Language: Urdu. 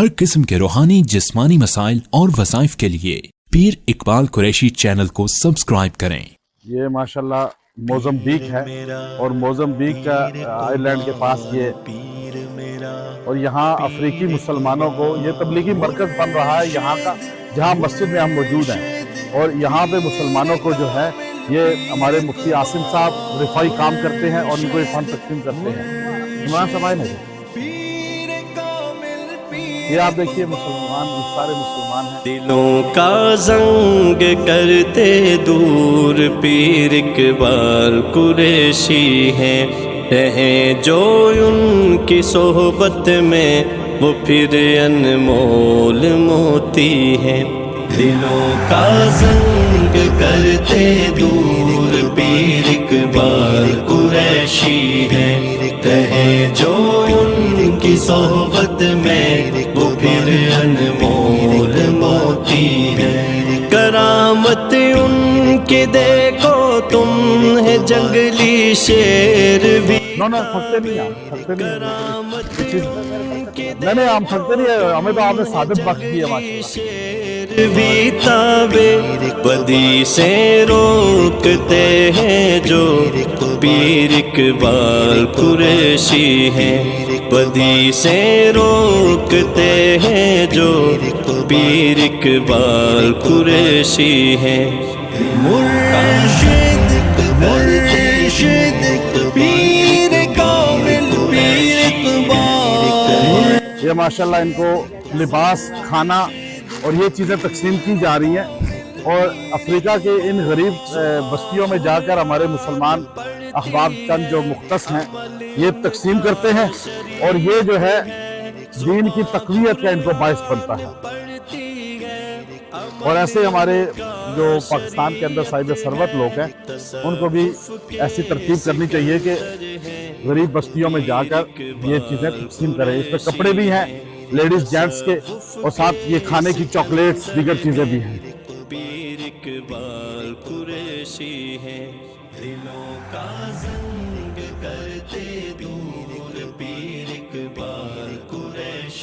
ہر قسم کے روحانی جسمانی مسائل اور وظائف کے لیے پیر اقبال قریشی چینل کو سبسکرائب کریں۔ یہ ماشاءاللہ موزمبیق ہے اور موزمبیق کا آئرلینڈ کے پاس یہ، اور یہاں افریقی مسلمانوں کو یہ تبلیغی مرکز بن رہا ہے یہاں کا، جہاں مسجد میں ہم موجود ہیں، اور یہاں پہ مسلمانوں کو جو ہے یہ ہمارے مفتی عاصم صاحب رفائی کام کرتے ہیں اور ان کو یہ فنڈ تقسیم کرتے ہیں۔ عمران سمائے نہیں، یہ آپ دیکھیے مسلمان، یہ سارے مسلمان ہیں۔ دلوں کا زنگ کرتے دور پیر اقبال قریشی ہیں، رہیں جو ان کی صحبت میں وہ پھر انمول موتی ہیں۔ دلوں کا زنگ کرتے دور پیر اقبال قریشی ہیں، رہیں جو ان کی صحبت میں وہ پھر انمول موتی ہے۔ کرامت ان کی دیکھو تم ہے جنگلی شیر بھی، تھکتے نہیں ہم تھکتے نہیں، ہمیں تو آپ نے ثابت بخش کی ہے ماشاءاللہ۔ شیر بھی تابے بدی سے روکتے ہیں جو پیر اقبال قریشی ہیں، بدی سے روکتے ہیں جو پیر اقبال قریشی ہیں۔ مرشد پیر کامل پیر اقبال، یہ ماشاءاللہ ان کو لباس، کھانا اور یہ چیزیں تقسیم کی جا رہی ہیں، اور افریقہ کے ان غریب بستیوں میں جا کر ہمارے مسلمان احباب چند جو مختص ہیں یہ تقسیم کرتے ہیں، اور یہ جو ہے دین کی تقویت کا ان کو باعث بنتا ہے۔ اور ایسے ہمارے جو پاکستان کے اندر صاحب ثروت لوگ ہیں ان کو بھی ایسی ترتیب کرنی چاہیے کہ غریب بستیوں میں جا کر یہ چیزیں تقسیم کریں۔ اس میں کپڑے بھی ہیں لیڈیز جینٹس کے، اور ساتھ یہ کھانے کی چاکلیٹس دیگر چیزیں بھی ہیں۔ پیر اقبال قریشی ہیں، دلوں کا زنگ کرتے دور